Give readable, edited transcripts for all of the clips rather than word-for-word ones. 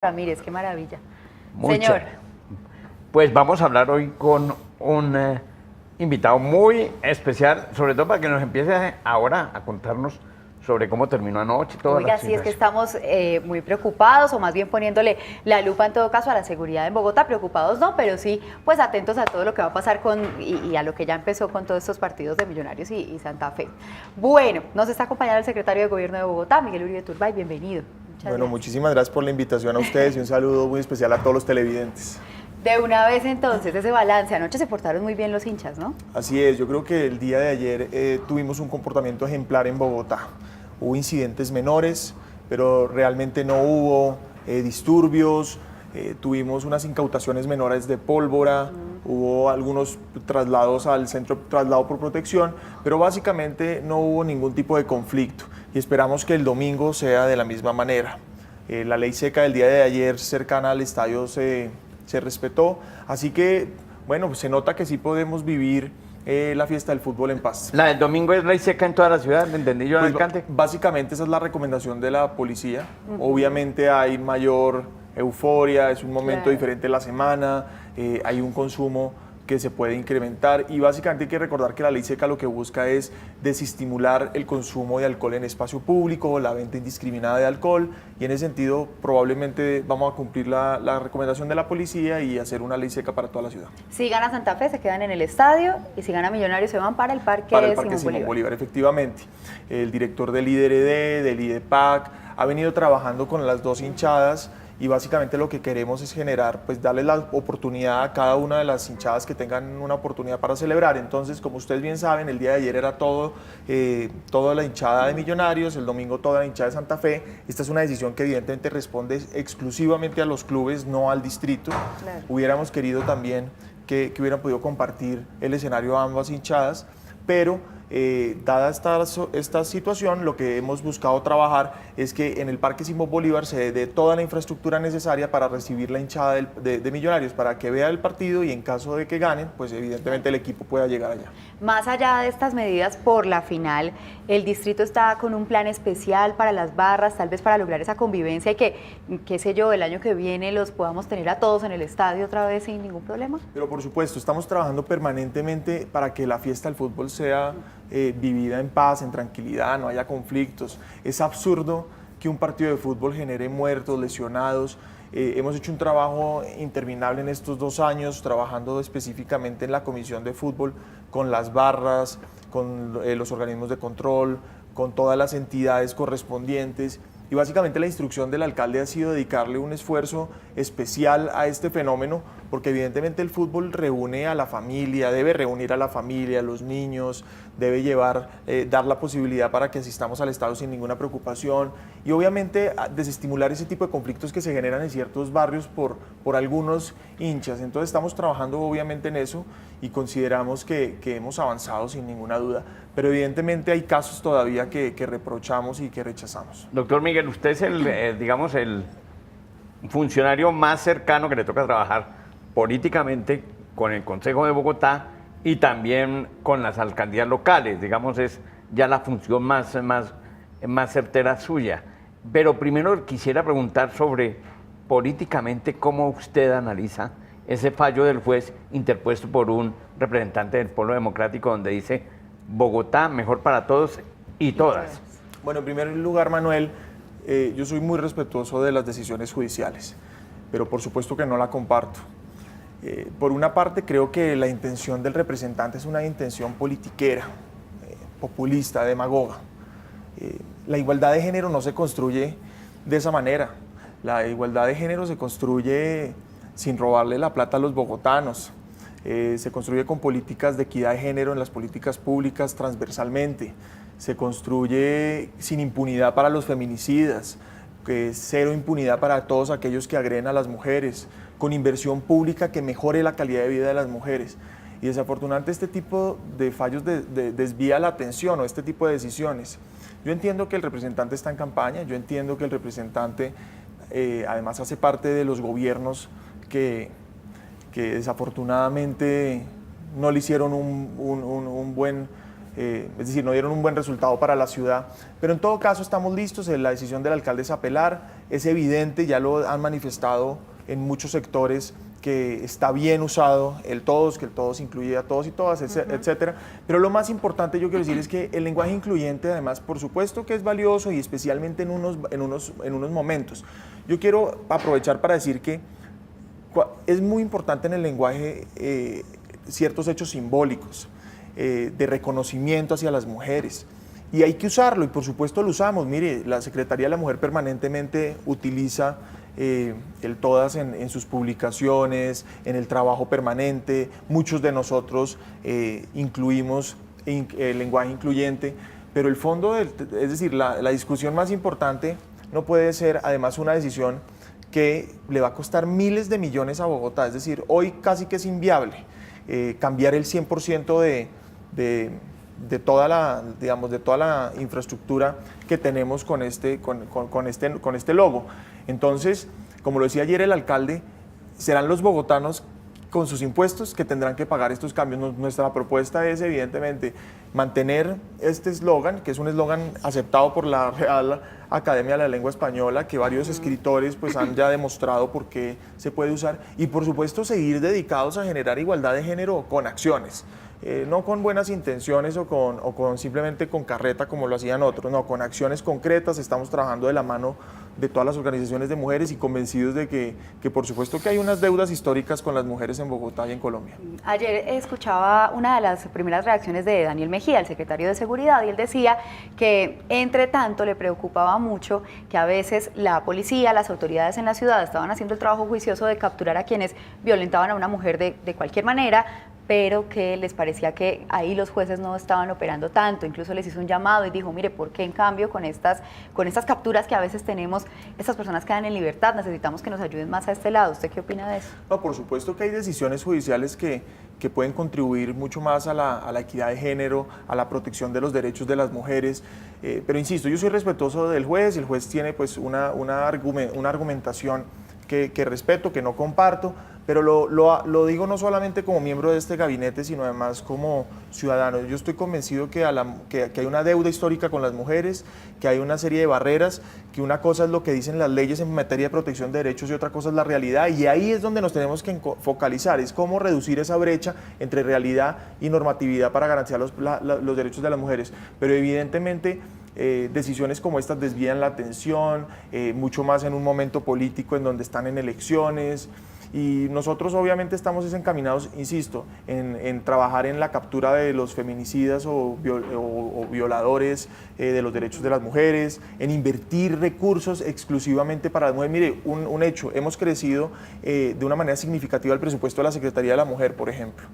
Ramírez, qué maravilla. Mucho. Señor, Pues vamos a hablar hoy con un invitado muy especial, sobre todo para que nos empiece ahora a contarnos sobre cómo terminó anoche toda oiga, la sí es que situación. estamos muy preocupados, o más bien poniéndole la lupa en todo caso a la seguridad en Bogotá. Preocupados no, pero sí pues atentos a todo lo que va a pasar y a lo que ya empezó con todos estos partidos de Millonarios y Santa Fe. Bueno, nos está acompañando el secretario de Gobierno de Bogotá, Miguel Uribe Turbay, bienvenido. Muchas Bueno, gracias. muchísimas gracias por la invitación a ustedes y un saludo muy especial a todos los televidentes. De una vez entonces, ese balance, anoche se portaron muy bien los hinchas, ¿no? Así es, yo creo que el día de ayer tuvimos un comportamiento ejemplar en Bogotá. Hubo incidentes menores, pero realmente no hubo disturbios, tuvimos unas incautaciones menores de pólvora, hubo algunos traslados al centro de traslado por protección, pero básicamente no hubo ningún tipo de conflicto y esperamos que el domingo sea de la misma manera. La ley seca del día de ayer cercana al estadio se respetó, así que bueno, se nota que sí podemos vivir la fiesta del fútbol en paz. La del domingo es ley seca en toda la ciudad, ¿me entendí yo, Pues, alcalde? básicamente esa es la recomendación de la policía. Obviamente hay mayor euforia, es un momento Claro. diferente de la semana, hay un consumo que se puede incrementar y básicamente hay que recordar que la ley seca lo que busca es desestimular el consumo de alcohol en espacio público, la venta indiscriminada de alcohol y en ese sentido probablemente vamos a cumplir la recomendación de la policía y hacer una ley seca para toda la ciudad. Si gana Santa Fe, se quedan en el estadio, y si gana Millonarios, se van para el Parque, Para el Parque Simón Simón Bolívar. Bolívar, efectivamente. El director del IDRD, del IDEPAC, ha venido trabajando con las dos hinchadas y básicamente lo que queremos es generar, pues darle la oportunidad a cada una de las hinchadas que tengan una oportunidad para celebrar. Entonces, como ustedes bien saben, el día de ayer era toda la hinchada de Millonarios, el domingo toda la hinchada de Santa Fe. Esta es una decisión que evidentemente responde exclusivamente a los clubes, no al distrito. Claro. Hubiéramos querido también que hubieran podido compartir el escenario a ambas hinchadas, pero dada esta situación, lo que hemos buscado trabajar es que en el Parque Simón Bolívar se dé toda la infraestructura necesaria para recibir la hinchada de Millonarios, para que vea el partido y en caso de que ganen, pues evidentemente el equipo pueda llegar allá. Más allá de estas medidas por la final, el distrito está con un plan especial para las barras, tal vez para lograr esa convivencia y que, qué sé yo, el año que viene los podamos tener a todos en el estadio otra vez sin ningún problema. Pero por supuesto, estamos trabajando permanentemente para que la fiesta del fútbol sea vivida en paz, en tranquilidad, no haya conflictos. Es absurdo que un partido de fútbol genere muertos, lesionados. Hemos hecho un trabajo interminable en estos 2 años, trabajando específicamente en la Comisión de Fútbol, con las barras, con los organismos de control, con todas las entidades correspondientes. Y básicamente la instrucción del alcalde ha sido dedicarle un esfuerzo especial a este fenómeno, porque evidentemente el fútbol reúne a la familia, debe reunir a la familia, a los niños, debe dar la posibilidad para que asistamos al estadio sin ninguna preocupación y obviamente desestimular ese tipo de conflictos que se generan en ciertos barrios por algunos hinchas. Entonces estamos trabajando obviamente en eso y consideramos que hemos avanzado sin ninguna duda, pero evidentemente hay casos todavía que reprochamos y que rechazamos. Doctor Miguel, usted es digamos, el funcionario más cercano que le toca trabajar políticamente con el Consejo de Bogotá y también con las alcaldías locales, digamos, es ya la función más certera suya. Pero primero quisiera preguntar sobre políticamente cómo usted analiza ese fallo del juez interpuesto por un representante del Polo Democrático donde dice Bogotá mejor para todos y todas. Bueno, en primer lugar, Manuel, yo soy muy respetuoso de las decisiones judiciales, pero por supuesto que no la comparto. Por una parte, creo que la intención del representante es una intención politiquera, populista, demagoga. La igualdad de género no se construye de esa manera. La igualdad de género se construye sin robarle la plata a los bogotanos. Se construye con políticas de equidad de género en las políticas públicas transversalmente. Se construye sin impunidad para los feminicidas, cero impunidad para todos aquellos que agreden a las mujeres, con inversión pública que mejore la calidad de vida de las mujeres. Y desafortunadamente este tipo de fallos desvía la atención o este tipo de decisiones. Yo entiendo que el representante está en campaña, yo entiendo que el representante además hace parte de los gobiernos que desafortunadamente no le hicieron un buen es decir, no dieron un buen resultado para la ciudad. Pero en todo caso estamos listos, la decisión del alcalde es apelar, es evidente, ya lo han manifestado en muchos sectores, que está bien usado el todos, que el todos incluye a todos y todas, etcétera. Pero lo más importante yo quiero decir es que el lenguaje incluyente, además, por supuesto que es valioso y especialmente en unos momentos. Yo quiero aprovechar para decir que es muy importante en el lenguaje ciertos hechos simbólicos, de reconocimiento hacia las mujeres. Y hay que usarlo, y por supuesto lo usamos. Mire, la Secretaría de la Mujer permanentemente utiliza el todas en sus publicaciones, en el trabajo permanente. Muchos de nosotros incluimos el lenguaje incluyente, pero el fondo, es decir, la discusión más importante no puede ser además una decisión que le va a costar miles de millones a Bogotá. Es decir, hoy casi que es inviable cambiar el 100% de toda la infraestructura que tenemos con este logo. Entonces, como lo decía ayer el alcalde, serán los bogotanos con sus impuestos que tendrán que pagar estos cambios. Nuestra propuesta es, evidentemente, mantener este eslogan, que es un eslogan aceptado por la Real Academia de la Lengua Española, que varios escritores pues, han ya demostrado por qué se puede usar, y por supuesto seguir dedicados a generar igualdad de género con acciones. No con buenas intenciones o simplemente con carreta como lo hacían otros, no, con acciones concretas. Estamos trabajando de la mano de todas las organizaciones de mujeres y convencidos de que por supuesto que hay unas deudas históricas con las mujeres en Bogotá y en Colombia. Ayer escuchaba una de las primeras reacciones de Daniel Mejía, el secretario de Seguridad, y él decía que entre tanto le preocupaba mucho que a veces la policía, las autoridades en la ciudad estaban haciendo el trabajo juicioso de capturar a quienes violentaban a una mujer de cualquier manera, pero que les parecía que ahí los jueces no estaban operando tanto. Incluso les hizo un llamado y dijo, mire, ¿por qué en cambio con estas capturas que a veces tenemos, estas personas quedan en libertad? Necesitamos que nos ayuden más a este lado. ¿Usted qué opina de eso? No, por supuesto que hay decisiones judiciales que pueden contribuir mucho más a la equidad de género, a la protección de los derechos de las mujeres, pero insisto, yo soy respetuoso del juez, el juez tiene pues una argumentación que respeto, que no comparto, pero lo digo no solamente como miembro de este gabinete, sino además como ciudadano. Yo estoy convencido que hay una deuda histórica con las mujeres, que hay una serie de barreras, que una cosa es lo que dicen las leyes en materia de protección de derechos y otra cosa es la realidad, y ahí es donde nos tenemos que focalizar, es cómo reducir esa brecha entre realidad y normatividad para garantizar los derechos de las mujeres. Pero evidentemente decisiones como estas desvían la atención, mucho más en un momento político en donde están en elecciones. Y nosotros obviamente estamos encaminados, insisto, en trabajar en la captura de los feminicidas o violadores de los derechos de las mujeres, en invertir recursos exclusivamente para las mujeres. Mire, un hecho, hemos crecido de una manera significativa el presupuesto de la Secretaría de la Mujer, por ejemplo.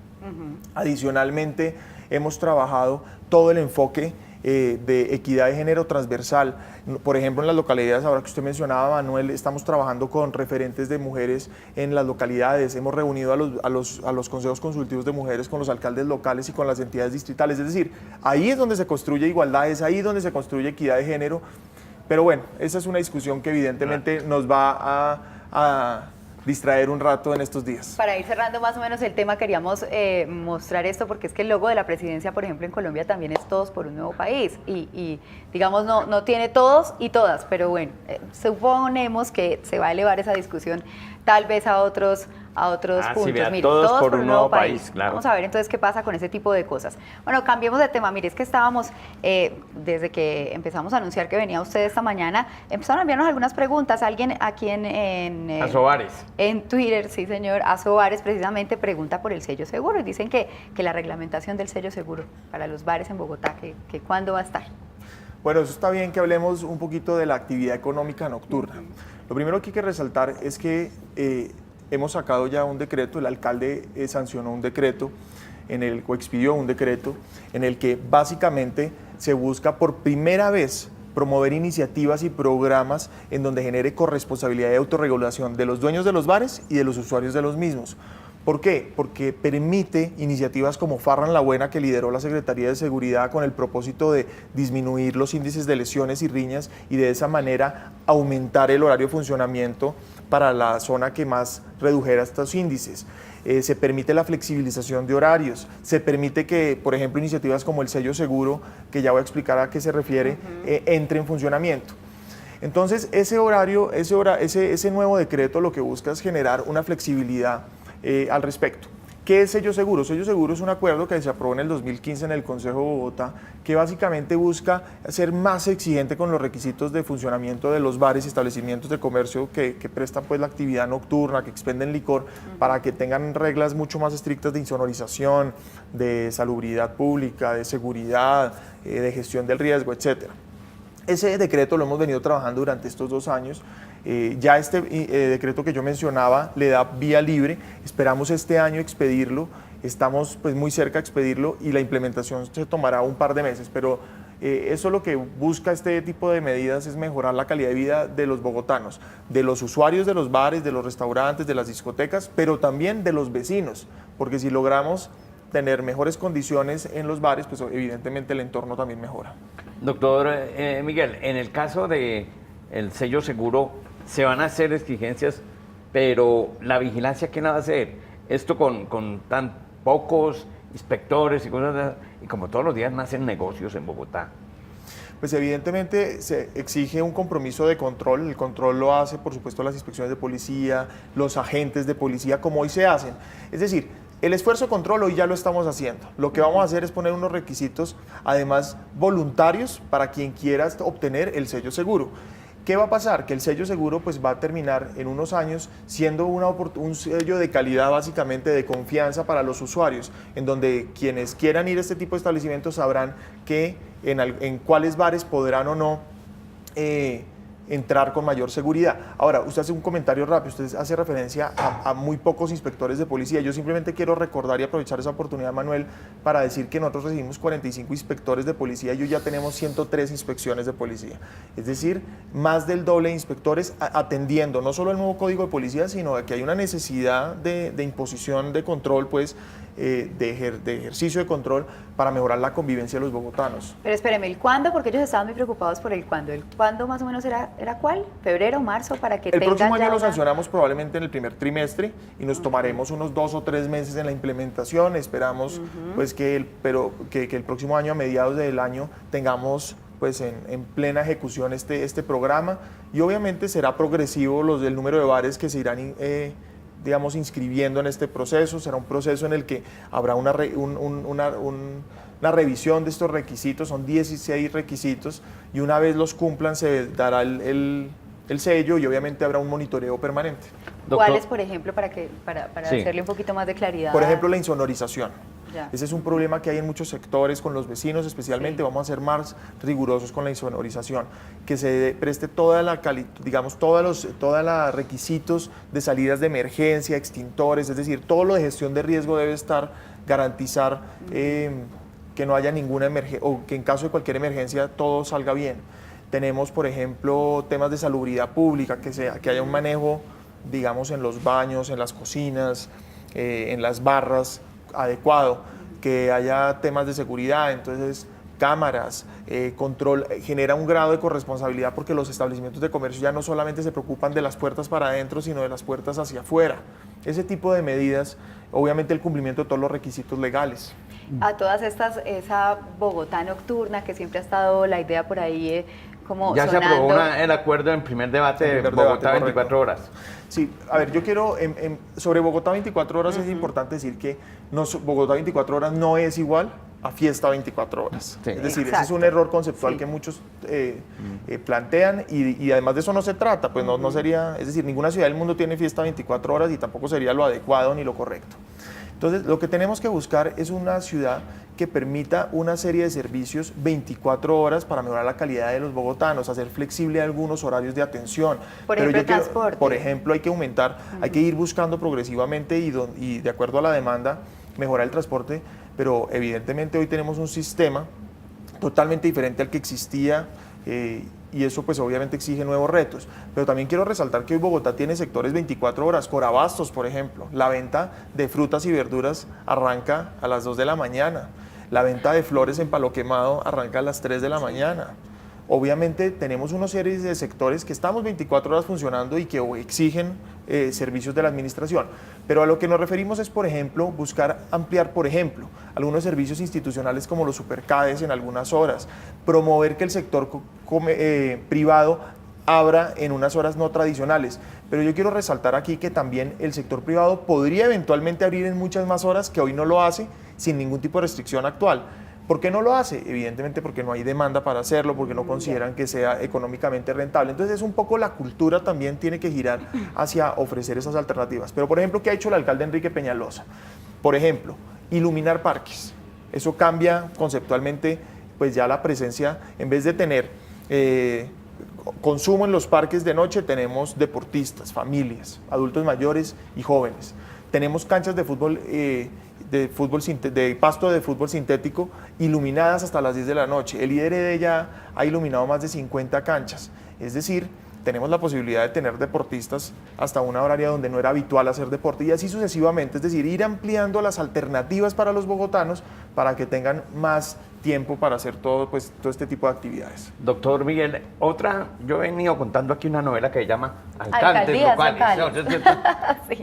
Adicionalmente, hemos trabajado todo el enfoque de equidad de género transversal. Por ejemplo, en las localidades, ahora que usted mencionaba, Manuel, estamos trabajando con referentes de mujeres en las localidades. Hemos reunido a los consejos consultivos de mujeres con los alcaldes locales y con las entidades distritales. Es decir, ahí es donde se construye igualdad, es ahí donde se construye equidad de género. Pero bueno, esa es una discusión que evidentemente nos va a distraer un rato en estos días. Para ir cerrando más o menos el tema, queríamos mostrar esto, porque es que el logo de la presidencia, por ejemplo, en Colombia también es Todos por un Nuevo País, y digamos no tiene todos y todas, pero bueno, suponemos que se va a elevar esa discusión tal vez a otros puntos. Sí, vea, mire, todos por un nuevo país, claro. Vamos a ver entonces qué pasa con ese tipo de cosas. Bueno, cambiemos de tema. Mire, es que estábamos, desde que empezamos a anunciar que venía usted esta mañana, empezaron a enviarnos algunas preguntas. Alguien aquí en Asobares. En Twitter, sí señor, Asobares precisamente pregunta por el sello seguro, y dicen que la reglamentación del sello seguro para los bares en Bogotá, que ¿cuándo va a estar? Bueno, eso está bien que hablemos un poquito de la actividad económica nocturna. Lo primero que hay que resaltar es que hemos sacado ya un decreto, el alcalde sancionó un decreto, o expidió un decreto, en el que básicamente se busca por primera vez promover iniciativas y programas en donde genere corresponsabilidad y autorregulación de los dueños de los bares y de los usuarios de los mismos. ¿Por qué? Porque permite iniciativas como Farran la Buena, que lideró la Secretaría de Seguridad con el propósito de disminuir los índices de lesiones y riñas y de esa manera aumentar el horario de funcionamiento para la zona que más redujera estos índices. Se permite la flexibilización de horarios, se permite que, por ejemplo, iniciativas como el sello seguro, que ya voy a explicar a qué se refiere, entre en funcionamiento. Entonces, ese nuevo decreto lo que busca es generar una flexibilidad al respecto. ¿Qué es sello seguro? Sello seguro es un acuerdo que se aprobó en el 2015 en el Consejo de Bogotá, que básicamente busca ser más exigente con los requisitos de funcionamiento de los bares y establecimientos de comercio que prestan pues la actividad nocturna, que expenden licor, para que tengan reglas mucho más estrictas de insonorización, de salubridad pública, de seguridad, de gestión del riesgo, etc. Ese decreto lo hemos venido trabajando durante estos 2 años. Ya este decreto que yo mencionaba le da vía libre, esperamos este año expedirlo, estamos pues muy cerca de expedirlo y la implementación se tomará un par de meses, pero eso lo que busca este tipo de medidas es mejorar la calidad de vida de los bogotanos, de los usuarios de los bares, de los restaurantes, de las discotecas, pero también de los vecinos, porque si logramos tener mejores condiciones en los bares, pues evidentemente el entorno también mejora. Doctor Miguel, en el caso del sello seguro, se van a hacer exigencias, pero la vigilancia, ¿quién la va a hacer? Esto con tan pocos inspectores y cosas, y como todos los días nacen negocios en Bogotá. Pues evidentemente se exige un compromiso de control, el control lo hace por supuesto las inspecciones de policía, los agentes de policía como hoy se hacen. Es decir, el esfuerzo de control hoy ya lo estamos haciendo. Lo que vamos a hacer es poner unos requisitos, además voluntarios, para quien quiera obtener el sello seguro. ¿Qué va a pasar? Que el sello seguro pues, va a terminar en unos años siendo un sello de calidad, básicamente de confianza para los usuarios, en donde quienes quieran ir a este tipo de establecimientos sabrán que en cuáles bares podrán o no entrar con mayor seguridad. Ahora, usted hace un comentario rápido, usted hace referencia a muy pocos inspectores de policía. Yo simplemente quiero recordar y aprovechar esa oportunidad, Manuel, para decir que nosotros recibimos 45 inspectores de policía y hoy ya tenemos 103 inspecciones de policía. Es decir, más del doble de inspectores atendiendo no solo el nuevo código de policía, sino que hay una necesidad de imposición de control, pues, de ejercicio de control para mejorar la convivencia de los bogotanos. Pero espéreme, ¿el cuándo? Porque ellos estaban muy preocupados por el cuándo. ¿El cuándo más o menos era cuál? ¿Febrero, marzo? Para que el próximo año ya lo sancionamos probablemente en el primer trimestre y nos tomaremos unos 2 o 3 meses en la implementación. Esperamos pues que el próximo año, a mediados del año, tengamos pues en plena ejecución este programa, y obviamente será progresivo el número de bares que se irán digamos, inscribiendo en este proceso. Será un proceso en el que habrá una revisión de estos requisitos, son 16 requisitos, y una vez los cumplan se dará el sello, y obviamente habrá un monitoreo permanente. ¿Cuáles, por ejemplo, para Sí. hacerle un poquito más de claridad? Por ejemplo, la insonorización. Ya. Ese es un problema que hay en muchos sectores, con los vecinos especialmente. Vamos a ser más rigurosos con la insonorización, que se preste todos los requisitos de salidas de emergencia, extintores, es decir, todo lo de gestión de riesgo debe garantizar que no haya ninguna emergencia, o que en caso de cualquier emergencia todo salga bien. Tenemos, por ejemplo, temas de salubridad pública, que haya un manejo, digamos, en los baños, en las cocinas, en las barras, adecuado, que haya temas de seguridad, entonces cámaras, control, genera un grado de corresponsabilidad, porque los establecimientos de comercio ya no solamente se preocupan de las puertas para adentro, sino de las puertas hacia afuera. Ese tipo de medidas, obviamente el cumplimiento de todos los requisitos legales. A todas estas, esa Bogotá nocturna, que siempre ha estado la idea por ahí como ya sonando. se aprobó el acuerdo en primer debate de Bogotá 24 horas. Sí, a ver, yo quiero, sobre Bogotá 24 horas es importante decir que Bogotá 24 horas no es igual a fiesta 24 horas. Sí. Es decir, Exacto. ese es un error conceptual Sí. que muchos plantean, y además de eso no se trata, pues no sería, es decir, ninguna ciudad del mundo tiene fiesta 24 horas y tampoco sería lo adecuado ni lo correcto. Entonces, lo que tenemos que buscar es una ciudad que permita una serie de servicios 24 horas para mejorar la calidad de los bogotanos, hacer flexible algunos horarios de atención. Por ejemplo, el transporte. Por ejemplo, hay que aumentar, hay que ir buscando progresivamente y de acuerdo a la demanda mejorar el transporte, pero evidentemente hoy tenemos un sistema totalmente diferente al que existía, y eso pues obviamente exige nuevos retos. Pero también quiero resaltar que hoy Bogotá tiene sectores 24 horas, Corabastos, por ejemplo. La venta de frutas y verduras arranca a las 2 de la mañana. La venta de flores en Palo Quemado arranca a las 3 de la mañana. Obviamente tenemos una serie de sectores que estamos 24 horas funcionando y que exigen servicios de la administración, pero a lo que nos referimos es, por ejemplo, buscar ampliar, por ejemplo, algunos servicios institucionales como los supercades en algunas horas, promover que el sector privado abra en unas horas no tradicionales. Pero yo quiero resaltar aquí que también el sector privado podría eventualmente abrir en muchas más horas que hoy no lo hace sin ningún tipo de restricción actual. ¿Por qué no lo hace? Evidentemente porque no hay demanda para hacerlo, porque no consideran que sea económicamente rentable. Entonces es un poco la cultura también tiene que girar hacia ofrecer esas alternativas. Pero por ejemplo, ¿qué ha hecho el alcalde Enrique Peñalosa? Por ejemplo, iluminar parques. Eso cambia conceptualmente pues ya la presencia, en vez de tener consumo en los parques de noche, tenemos deportistas, familias, adultos mayores y jóvenes. Tenemos canchas de fútbol, de pasto de fútbol sintético iluminadas hasta las 10 de la noche. El IDRD ya ha iluminado más de 50 canchas. Es decir, tenemos la posibilidad de tener deportistas hasta una horaria donde no era habitual hacer deporte y así sucesivamente. Es decir, ir ampliando las alternativas para los bogotanos para que tengan más tiempo para hacer todo este tipo de actividades. Doctor Miguel, yo he venido contando aquí una novela que se llama Alcaldes Alcaldías Locales. locales. ¿No? Sí.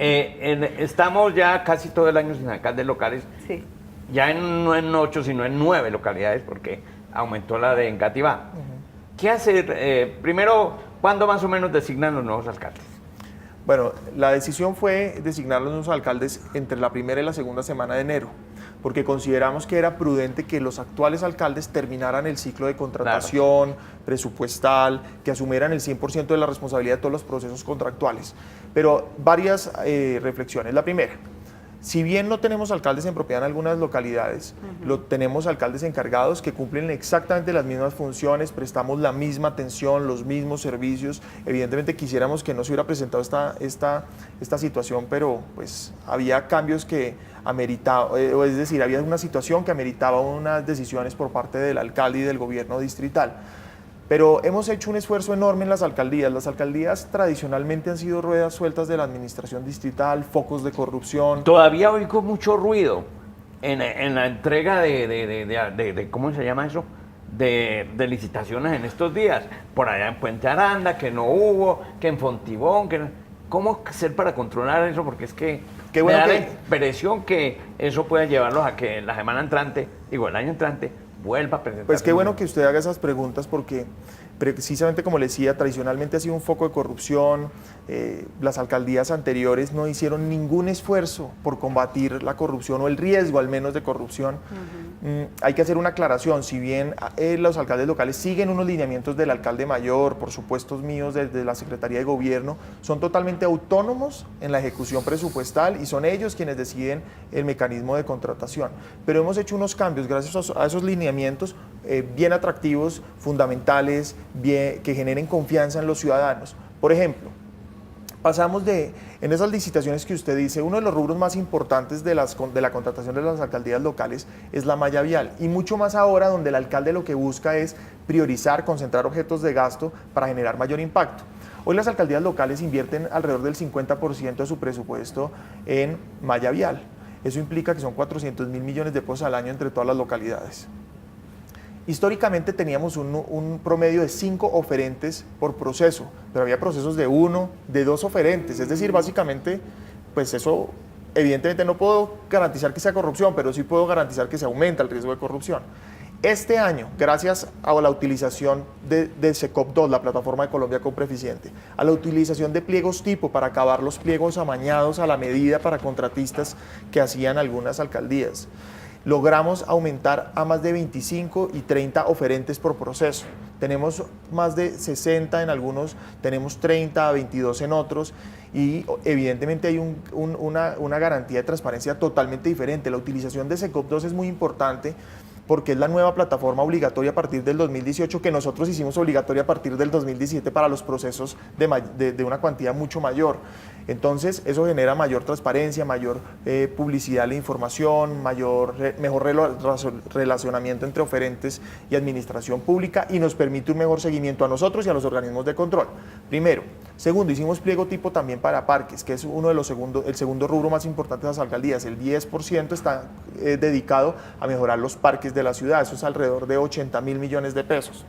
Estamos ya casi todo el año sin alcaldes locales, Sí. ya no en 8, sino en 9 localidades, porque aumentó la de Engativá. ¿Qué hacer? Primero, ¿cuándo más o menos designan los nuevos alcaldes? Bueno, la decisión fue designar los nuevos alcaldes entre la primera y la segunda semana de enero, porque consideramos que era prudente que los actuales alcaldes terminaran el ciclo de contratación presupuestal, que asumieran el 100% de la responsabilidad de todos los procesos contractuales. Pero varias reflexiones. La primera, si bien no tenemos alcaldes en propiedad en algunas localidades, tenemos alcaldes encargados que cumplen exactamente las mismas funciones, prestamos la misma atención, los mismos servicios. Evidentemente quisiéramos que no se hubiera presentado esta situación, pero pues había cambios que ameritaba, es decir, había una situación que ameritaba unas decisiones por parte del alcalde y del gobierno distrital. Pero hemos hecho un esfuerzo enorme en las alcaldías. Las alcaldías tradicionalmente han sido ruedas sueltas de la administración distrital, focos de corrupción. Todavía oigo mucho ruido en la entrega de ¿cómo se llama eso? De licitaciones en estos días. Por allá en Puente Aranda, que no hubo, que en Fontibón, ¿cómo hacer para controlar eso? Porque es que Qué bueno me da que- la impresión que eso puede llevarlos a que la semana entrante, el año entrante, vuelva a presentar. Pues qué bueno que usted haga esas preguntas porque precisamente como le decía, tradicionalmente ha sido un foco de corrupción. Las alcaldías anteriores no hicieron ningún esfuerzo por combatir la corrupción o el riesgo al menos de corrupción. Hay que hacer una aclaración, si bien los alcaldes locales siguen unos lineamientos del alcalde mayor, por supuestos míos desde la Secretaría de Gobierno, son totalmente autónomos en la ejecución presupuestal y son ellos quienes deciden el mecanismo de contratación. Pero hemos hecho unos cambios gracias a esos lineamientos bien atractivos, fundamentales, que generen confianza en los ciudadanos. Por ejemplo, pasamos en esas licitaciones que usted dice, uno de los rubros más importantes de la contratación de las alcaldías locales es la malla vial, y mucho más ahora donde el alcalde lo que busca es priorizar, concentrar objetos de gasto para generar mayor impacto. Hoy las alcaldías locales invierten alrededor del 50% de su presupuesto en malla vial. Eso implica que son 400.000 millones de pesos al año entre todas las localidades. Históricamente teníamos un promedio de 5 oferentes por proceso, pero había procesos de 1, de 2 oferentes, es decir, básicamente, pues eso, evidentemente no puedo garantizar que sea corrupción, pero sí puedo garantizar que se aumenta el riesgo de corrupción. Este año, gracias a la utilización de SECOP 2, la plataforma de Colombia Compra Eficiente, a la utilización de pliegos tipo para acabar los pliegos amañados a la medida para contratistas que hacían algunas alcaldías, logramos aumentar a más de 25 y 30 oferentes por proceso. Tenemos más de 60 en algunos, tenemos 30, 22 en otros, y evidentemente hay una garantía de transparencia totalmente diferente. La utilización de SECOP 2 es muy importante porque es la nueva plataforma obligatoria a partir del 2018 que nosotros hicimos obligatoria a partir del 2017 para los procesos de una cuantía mucho mayor. Entonces eso genera mayor transparencia, mayor publicidad de la información, mejor relacionamiento entre oferentes y administración pública, y nos permite un mejor seguimiento a nosotros y a los organismos de control. Primero. Segundo, hicimos pliego tipo también para parques, que es el segundo rubro más importante de las alcaldías. El 10% está dedicado a mejorar los parques de la ciudad, eso es alrededor de 80.000 millones de pesos.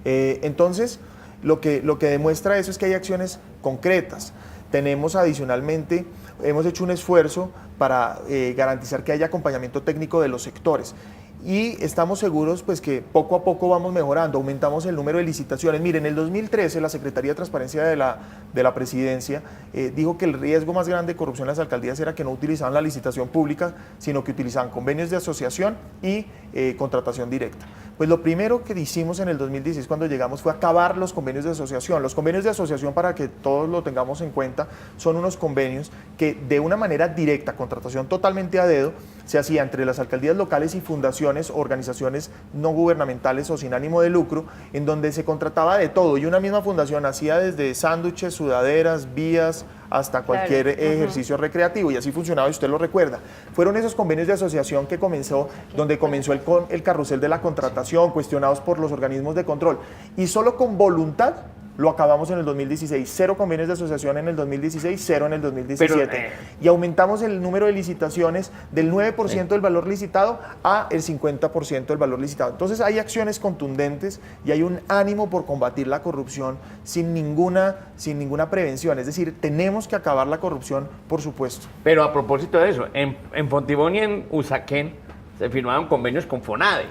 Entonces, lo que demuestra eso es que hay acciones concretas. Tenemos adicionalmente, hemos hecho un esfuerzo para garantizar que haya acompañamiento técnico de los sectores. Y estamos seguros pues, que poco a poco vamos mejorando, aumentamos el número de licitaciones. Miren, en el 2013 la Secretaría de Transparencia de la Presidencia dijo que el riesgo más grande de corrupción en las alcaldías era que no utilizaban la licitación pública, sino que utilizaban convenios de asociación y contratación directa. Pues lo primero que hicimos en el 2016 cuando llegamos fue acabar los convenios de asociación. Los convenios de asociación, para que todos lo tengamos en cuenta, son unos convenios que de una manera directa, contratación totalmente a dedo, se hacía entre las alcaldías locales y fundaciones, organizaciones no gubernamentales o sin ánimo de lucro, en donde se contrataba de todo y una misma fundación hacía desde sándwiches, sudaderas, vías, hasta cualquier ejercicio recreativo, y así funcionaba y usted lo recuerda. Fueron esos convenios de asociación que donde comenzó el carrusel de la contratación, cuestionados por los organismos de control, y solo con voluntad lo acabamos en el 2016, 0 convenios de asociación en el 2016, 0 en el 2017. Y aumentamos el número de licitaciones del 9% del valor licitado a el 50% del valor licitado. Entonces hay acciones contundentes y hay un ánimo por combatir la corrupción sin ninguna prevención. Es decir, tenemos que acabar la corrupción, por supuesto. Pero a propósito de eso, en Fontibón y en Usaquén se firmaron convenios con FONADE.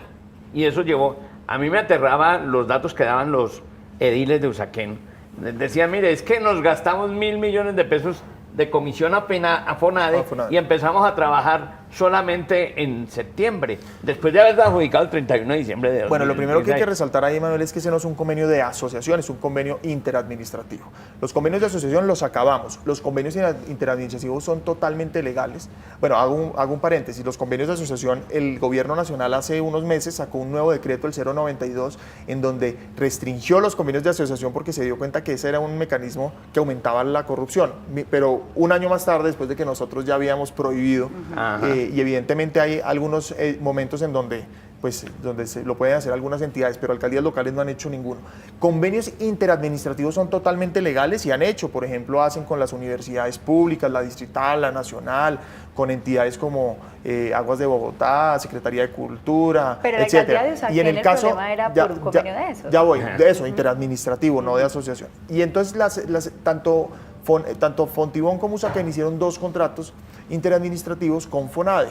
Y eso llevó, a mí me aterraba los datos que daban los ediles de Usaquén. Decían, mire, es que nos gastamos 1.000 millones de pesos de comisión a FONADE y empezamos a trabajar solamente en septiembre, después de haber adjudicado el 31 de diciembre de 2016. Bueno, lo primero que hay que resaltar ahí, Manuel, es que ese no es un convenio de asociación, es un convenio interadministrativo. Los convenios de asociación los acabamos, los convenios interadministrativos son totalmente legales. Bueno, hago un paréntesis, los convenios de asociación, el gobierno nacional hace unos meses sacó un nuevo decreto, el 092, en donde restringió los convenios de asociación porque se dio cuenta que ese era un mecanismo que aumentaba la corrupción, pero un año más tarde, después de que nosotros ya habíamos prohibido, y evidentemente hay algunos momentos en donde se lo pueden hacer algunas entidades, pero alcaldías locales no han hecho ninguno. Convenios interadministrativos son totalmente legales y han hecho, por ejemplo, hacen con las universidades públicas, la distrital, la nacional, con entidades como Aguas de Bogotá, Secretaría de Cultura, pero la alcaldía de Usaquén, el problema era por un convenio de eso. Ya voy, de eso, interadministrativo, no de asociación. Y entonces tanto Fontibón como Usaquén hicieron 2 contratos interadministrativos con FONADE.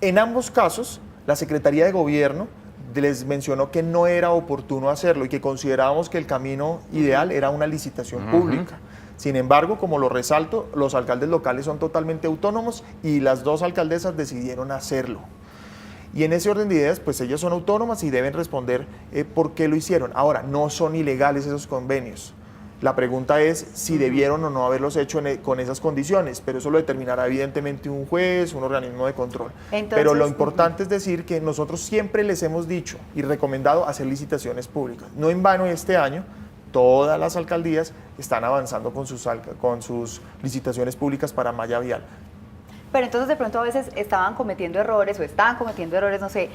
En ambos casos, la Secretaría de Gobierno les mencionó que no era oportuno hacerlo y que considerábamos que el camino ideal era una licitación pública. Sin embargo, como lo resalto, los alcaldes locales son totalmente autónomos y las 2 alcaldesas decidieron hacerlo. Y en ese orden de ideas, pues ellas son autónomas y deben responder por qué lo hicieron. Ahora, no son ilegales esos convenios. La pregunta es si debieron o no haberlos hecho con esas condiciones, pero eso lo determinará evidentemente un juez, un organismo de control. Entonces, pero lo importante es decir que nosotros siempre les hemos dicho y recomendado hacer licitaciones públicas. No en vano este año todas las alcaldías están avanzando con sus licitaciones públicas para malla vial. Pero entonces de pronto a veces estaban cometiendo errores, no sé,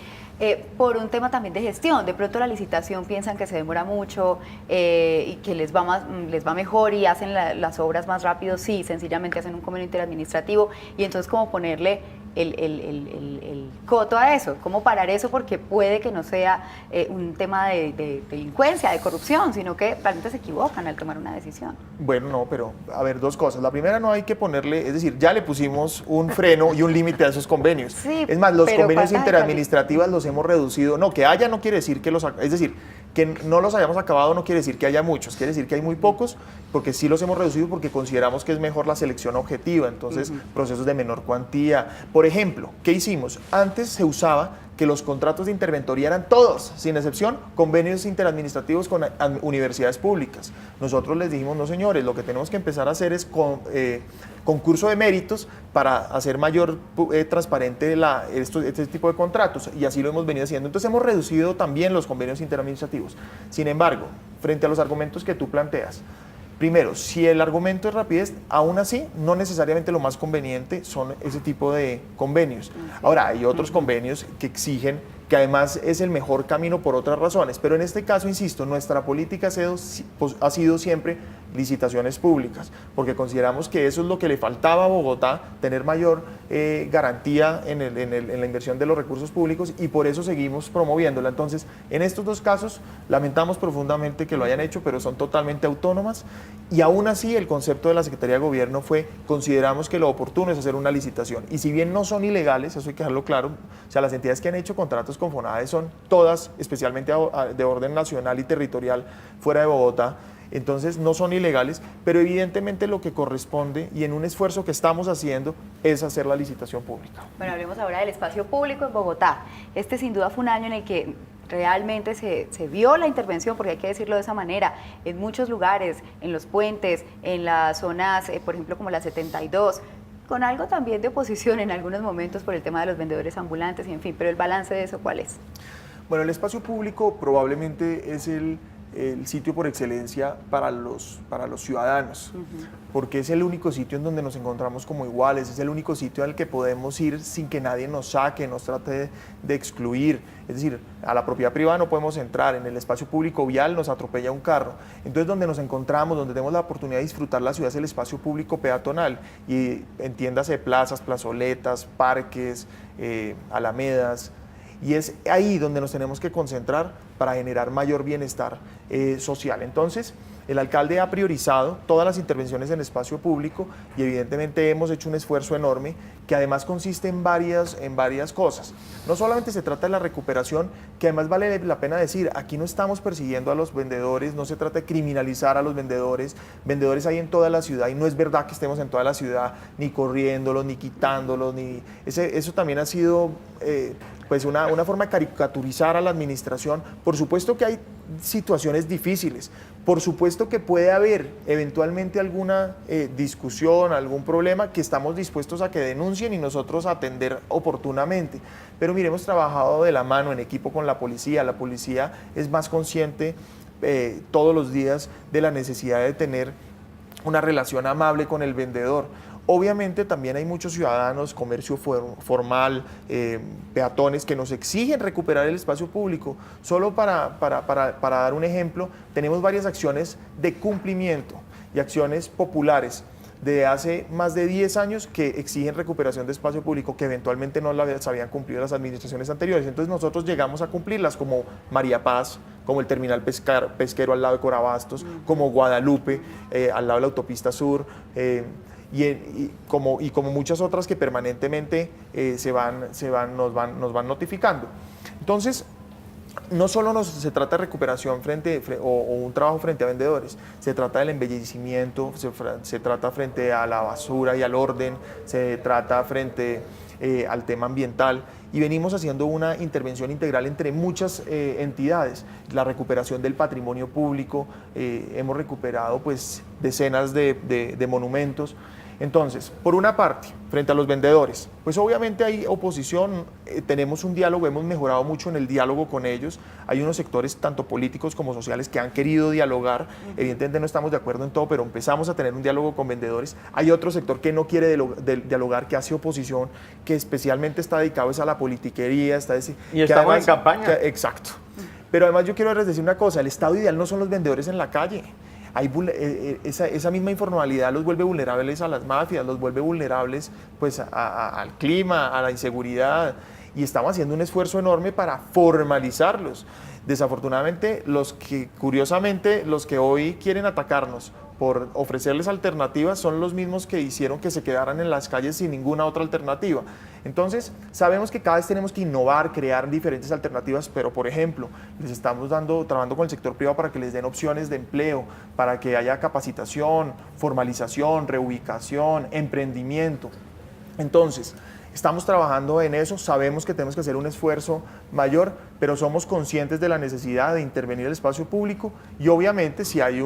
por un tema también de gestión. De pronto la licitación piensan que se demora mucho y que les va mejor y hacen las obras más rápido. Sí, sencillamente hacen un convenio interadministrativo y entonces como ponerle el coto a eso, cómo parar eso, porque puede que no sea un tema de delincuencia, de corrupción, sino que realmente se equivocan al tomar una decisión. Bueno, no, pero a ver, 2 cosas. La primera, no hay que ponerle, es decir, ya le pusimos un freno y un límite a esos convenios. Sí, es más, los convenios interadministrativos los hemos reducido. No, que haya no quiere decir que es decir, que no los hayamos acabado no quiere decir que haya muchos, quiere decir que hay muy pocos, porque sí los hemos reducido porque consideramos que es mejor la selección objetiva, entonces procesos de menor cuantía. Por ejemplo, ¿qué hicimos? Antes se usaba que los contratos de interventoría eran todos, sin excepción, convenios interadministrativos con universidades públicas. Nosotros les dijimos, no señores, lo que tenemos que empezar a hacer es concurso de méritos para hacer mayor transparente este tipo de contratos, y así lo hemos venido haciendo. Entonces hemos reducido también los convenios interadministrativos. Sin embargo, frente a los argumentos que tú planteas, primero, si el argumento es rapidez, aún así, no necesariamente lo más conveniente son ese tipo de convenios. Ahora, hay otros convenios que exigen, que además es el mejor camino por otras razones, pero en este caso, insisto, nuestra política ha sido siempre licitaciones públicas, porque consideramos que eso es lo que le faltaba a Bogotá, tener mayor garantía en la inversión de los recursos públicos, y por eso seguimos promoviéndola. Entonces, en estos dos casos, lamentamos profundamente que lo hayan hecho, pero son totalmente autónomas, y aún así el concepto de la Secretaría de Gobierno fue: consideramos que lo oportuno es hacer una licitación, y si bien no son ilegales, eso hay que dejarlo claro, o sea, las entidades que han hecho contratos con FONADE son todas, especialmente de orden nacional y territorial, fuera de Bogotá. Entonces no son ilegales, pero evidentemente lo que corresponde, y en un esfuerzo que estamos haciendo, es hacer la licitación pública. Bueno, hablemos ahora del espacio público en Bogotá. Este sin duda fue un año en el que realmente se vio la intervención, porque hay que decirlo de esa manera, en muchos lugares, en los puentes, en las zonas, por ejemplo, como la 72, con algo también de oposición en algunos momentos por el tema de los vendedores ambulantes, y en fin, pero el balance de eso, ¿cuál es? Bueno, el espacio público probablemente es el sitio por excelencia para los ciudadanos, porque es el único sitio en donde nos encontramos como iguales, es el único sitio al que podemos ir sin que nadie nos saque, nos trate de excluir. Es decir, a la propiedad privada no podemos entrar, en el espacio público vial nos atropella un carro. Entonces, donde nos encontramos, donde tenemos la oportunidad de disfrutar la ciudad, es el espacio público peatonal, y entiéndase plazas, plazoletas, parques, alamedas. Y es ahí donde nos tenemos que concentrar para generar mayor bienestar social. Entonces, el alcalde ha priorizado todas las intervenciones en espacio público, y evidentemente hemos hecho un esfuerzo enorme que además consiste en varias cosas. No solamente se trata de la recuperación, que además vale la pena decir, aquí no estamos persiguiendo a los vendedores, no se trata de criminalizar a los vendedores hay en toda la ciudad, y no es verdad que estemos en toda la ciudad ni corriéndolos, ni quitándolos, eso también ha sido pues una forma de caricaturizar a la administración. Por supuesto que hay situaciones difíciles, por supuesto que puede haber eventualmente alguna discusión, algún problema que estamos dispuestos a que denuncien y nosotros atender oportunamente, pero mire, hemos trabajado de la mano en equipo con la policía es más consciente todos los días de la necesidad de tener una relación amable con el vendedor. Obviamente también hay muchos ciudadanos, comercio formal, peatones, que nos exigen recuperar el espacio público. Solo para dar un ejemplo, tenemos varias acciones de cumplimiento y acciones populares de hace más de 10 años que exigen recuperación de espacio público, que eventualmente no las habían cumplido las administraciones anteriores. Entonces nosotros llegamos a cumplirlas, como María Paz, como el terminal pesquero al lado de Corabastos, como Guadalupe, al lado de la autopista sur, y como muchas otras que permanentemente nos van notificando. Entonces, no solo se trata de recuperación o un trabajo frente a vendedores, se trata del embellecimiento, se trata frente a la basura y al orden, se trata frente al tema ambiental, y venimos haciendo una intervención integral entre muchas entidades. La recuperación del patrimonio público, hemos recuperado pues decenas de monumentos. Entonces, por una parte, frente a los vendedores, pues obviamente hay oposición, tenemos un diálogo, hemos mejorado mucho en el diálogo con ellos, hay unos sectores tanto políticos como sociales que han querido dialogar, evidentemente no estamos de acuerdo en todo, pero empezamos a tener un diálogo con vendedores. Hay otro sector que no quiere dialogar, que hace oposición, que especialmente está dedicado a la politiquería, y estamos en campaña. Exacto. Pero además yo quiero decir una cosa, el estado ideal no son los vendedores en la calle. Esa misma informalidad los vuelve vulnerables a las mafias, los vuelve vulnerables pues, al clima, a la inseguridad, y estamos haciendo un esfuerzo enorme para formalizarlos. Desafortunadamente, curiosamente, los que hoy quieren atacarnos por ofrecerles alternativas son los mismos que hicieron que se quedaran en las calles sin ninguna otra alternativa. Entonces, sabemos que cada vez tenemos que innovar, crear diferentes alternativas, pero por ejemplo, les estamos trabajando con el sector privado para que les den opciones de empleo, para que haya capacitación, formalización, reubicación, emprendimiento. Entonces, estamos trabajando en eso, sabemos que tenemos que hacer un esfuerzo mayor, pero somos conscientes de la necesidad de intervenir el espacio público, y obviamente si hay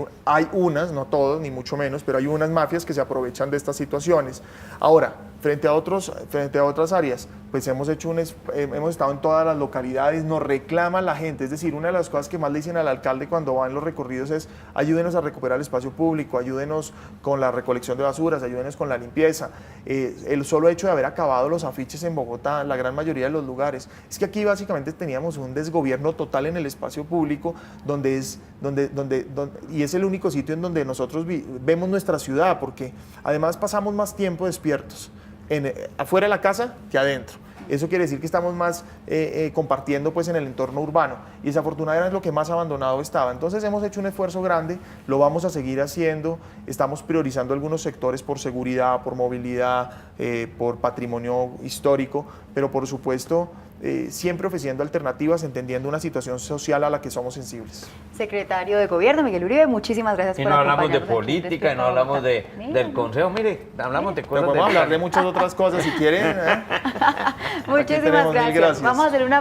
unas, no todos, ni mucho menos, pero hay unas mafias que se aprovechan de estas situaciones. Ahora, frente a otras áreas, pues hemos estado en todas las localidades, nos reclama la gente, es decir, una de las cosas que más le dicen al alcalde cuando va en los recorridos es: ayúdenos a recuperar el espacio público, ayúdenos con la recolección de basuras, ayúdenos con la limpieza. El solo hecho de haber acabado los afiches en Bogotá, la gran mayoría de los lugares, es que aquí básicamente teníamos un desgobierno total en el espacio público, y es el único sitio en donde nosotros vemos nuestra ciudad, porque además pasamos más tiempo despiertos afuera de la casa que adentro. Eso quiere decir que estamos más compartiendo pues en el entorno urbano, y desafortunadamente es lo que más abandonado estaba. Entonces hemos hecho un esfuerzo grande, lo vamos a seguir haciendo, estamos priorizando algunos sectores por seguridad, por movilidad, por patrimonio histórico, pero por supuesto siempre ofreciendo alternativas, entendiendo una situación social a la que somos sensibles. Secretario de Gobierno, Miguel Uribe, muchísimas gracias Y por no hablamos de acompañarnos aquí en política, y no Despierta hablamos Bogotá. del consejo, mire, hablamos de Pero cosas podemos del hablar de muchas otras cosas si quieren. Muchísimas tenemos, mil gracias. gracias. Vamos a hacer una